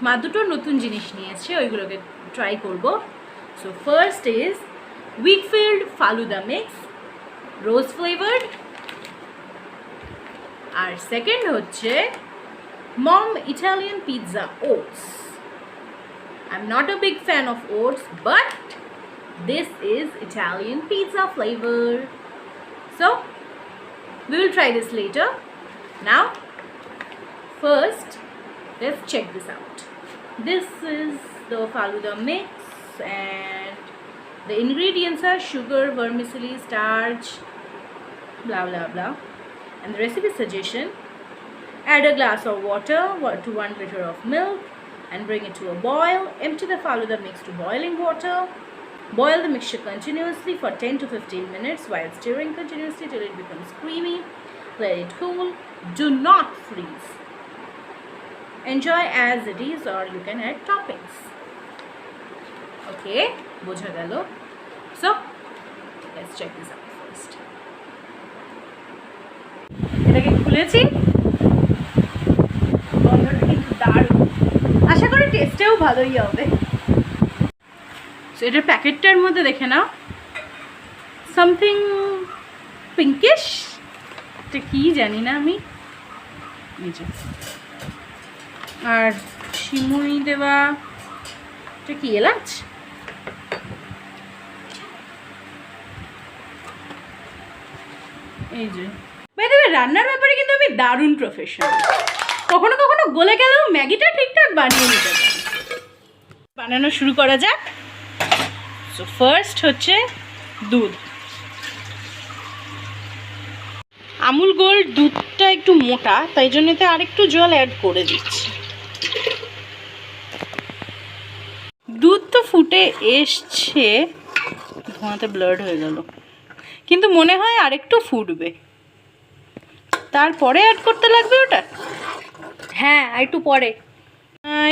মা দুটো নতুন জিনিস নিয়েছে, ওইগুলোকে ট্রাই করব। So first is Weikfield falooda mix, rose flavoured. আর সেকেন্ড হচ্ছে mom Italian pizza oats. I am not a big fan of oats, but this is Italian pizza flavor. So we will try this later. Now first let's check this out. This is the Falooda mix and the ingredients are sugar, vermicelli, starch, blah blah blah. And the recipe suggestion: add a glass of water to 1 liter of milk and bring it to a boil. Empty the Falooda mix to boiling water. Boil the mixture continuously for 10 to 15 minutes while stirring continuously till it becomes creamy. Let it cool. Do not freeze. Enjoy as it is, or you can add toppings. Okay, বোঝা গেল। So let's check this out first. এটাকে খুলেছি, গন্ধটা কিন্তু দারুণ, আশা করি টেস্টেও ভালোই হবে। সো এটার প্যাকেটটার মধ্যে দেখে নাও, সামথিং পিঙ্কিশ, এটা কি জানি না আমি। আর সিমুই দেওয়া, এটা কি এলাচ? এই যে ভাই, তবে রান্নার ব্যাপারে কিন্তু আমি দারুণ প্রফেশনাল। কখনো কখনো গলে গেলেও ম্যাগিটা ঠিকঠাক বানিয়ে নিতে পারি। বানানো শুরু করা যাক। সো ফার্স্ট হচ্ছে দুধ। আমুল গোল্ড দুধটা একটু মোটা, তাই জন্য এতে আরেকটু জল অ্যাড করে দিচ্ছি। দুধ তো ফুটে এসছে, ধোঁয়াতে ব্লাড হয়ে গেল, কিন্তু মনে হয় আরেকটু ফুটবে, তারপরে অ্যাড করতে লাগবে ওটা। হ্যাঁ, একটু পরে।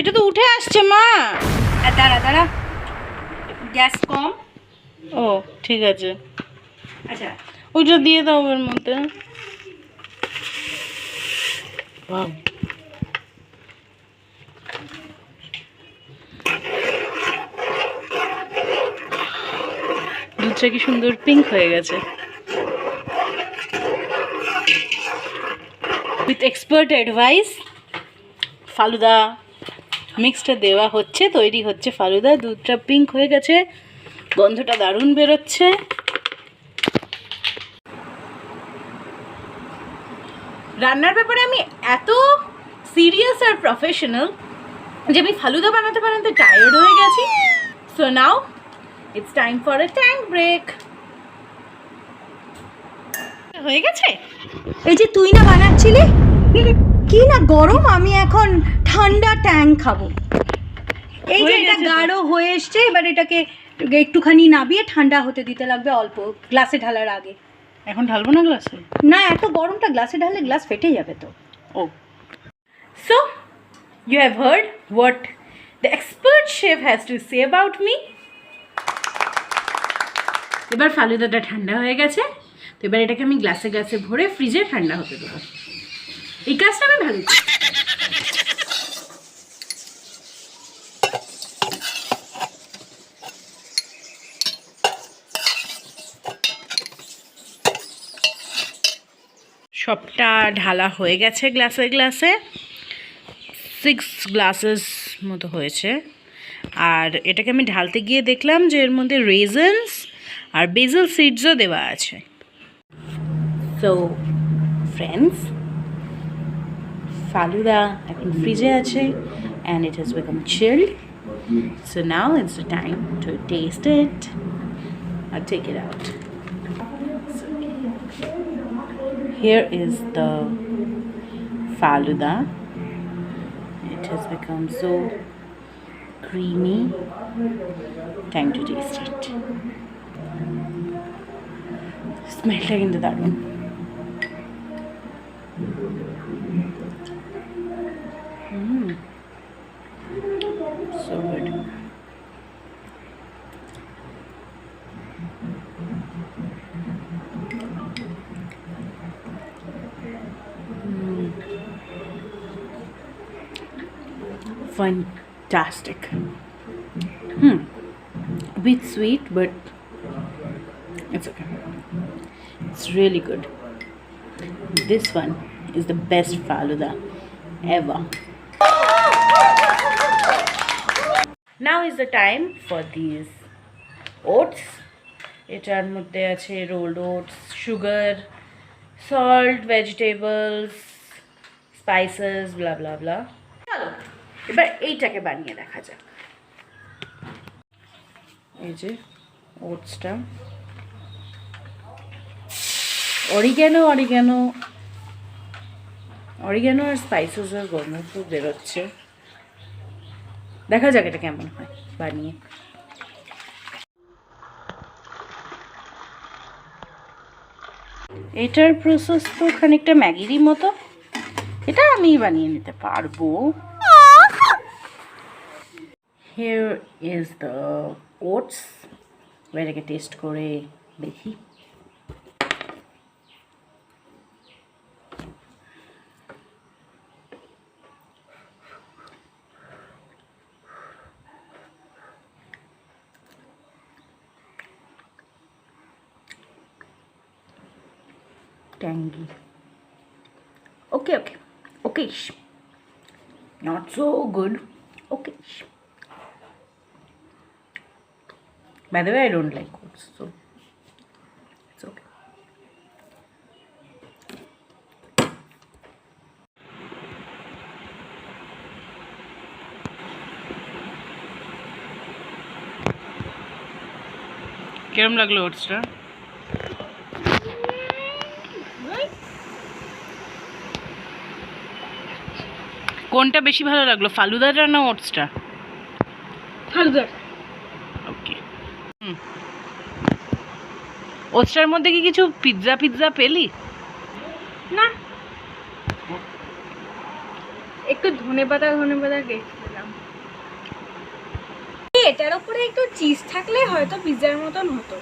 এটা তো উঠে আসছে মা। দাঁড়া দাঁড়া, গ্যাস কম। ও ঠিক আছে, আচ্ছা ওইটা দিয়ে দাও ওর মধ্যে। দুধটা কি সুন্দর পিঙ্ক হয়ে গেছে। উইথ এক্সপার্ট অ্যাডভাইস ফালুদা মিক্সটা দেওয়া হচ্ছে, তৈরি হচ্ছে ফালুদা। দুধটা পিঙ্ক হয়ে গেছে, গন্ধটা দারুণ বেরোচ্ছে। রান্নার ব্যাপারে আমি এত সিরিয়াস আর প্রফেশনাল যে আমি ফালুদা বানাতে বানাতে টায়ার্ড হয়ে গেছি। So now it's time for a tank break. হয়ে গেছে। এই যে তুই না বানাচ্ছিলি, কি না গরম, আমি এখন ঠান্ডা ট্যাঙ্ক খাবো। এই যে এটা গাঢ় হয়ে এসছে, এবার এটাকে একটুখানি নাবিয়ে ঠান্ডা হতে দিতে লাগবে অল্প, গ্লাসে ঢালার আগে। এখন ঢালবো না গ্লাসে? না, এত গরমটা গ্লাসে ঢাললে গ্লাস ফেটে যাবে তো। ও, so you have heard what the expert chef has to say about me. এবার ফালুদাটা ঠান্ডা হয়ে গেছে, তো এবার এটাকে আমি গ্লাসে গ্লাসে ভরে ফ্রিজে ঠান্ডা হতে দেবো। এই কাজটা আমি ভালো করি। সবটা ঢালা হয়ে গেছে গ্লাসে গ্লাসে, 6 গ্লাসেস মতো হয়েছে। আর এটাকে আমি ঢালতে গিয়ে দেখলাম যে এর মধ্যে রেজেন্স আর বেজেল সিডসও দেওয়া আছে। সো ফ্রেন্ডস, ফালুদা এখন ফ্রিজে আছে and it has become chilled. So now it's the time to taste it. I'll take it out. So here is the Falooda. It has become so creamy. Time to taste it. Smell like into that one. So good. Fantastic. fantastic. A bit sweet, but it's okay. It's really good. This one is the best Falooda ever. Now is the time for these oats. এটার মধ্যে আছে rolled oats, sugar, salt, vegetables, spices, blah blah blah. চলো এবার এইটাকে বানিয়ে দেখা যাক। এই যে ওটসটা, অরিগ্যানো আর স্পাইসেসের গন্ধ খুব বেরোচ্ছে। দেখা যাক এটা কেমন হয় বানিয়ে। এটার প্রসেস তো খানিকটা ম্যাগিরই মতো, এটা আমি বানিয়ে নিতে পারবো। Here is the oats. এটাকে টেস্ট করে দেখি। Tangy. Okay. Not so good. Okay. By the way, I don't like oats, so it's okay. কেমন লাগলো ওটসটা? কোনটা বেশি ভালো লাগলো, ফালুদাটা না ওটসটা? ফালুদা। ওকে। ওটসটার মধ্যে কি কিছু পিৎজা পেলি? না, একটু ধনেপাতা টেস্ট পেলাম। এটার উপরে একটু চিজ থাকলে হয়তো পিৎজার মতন হতো।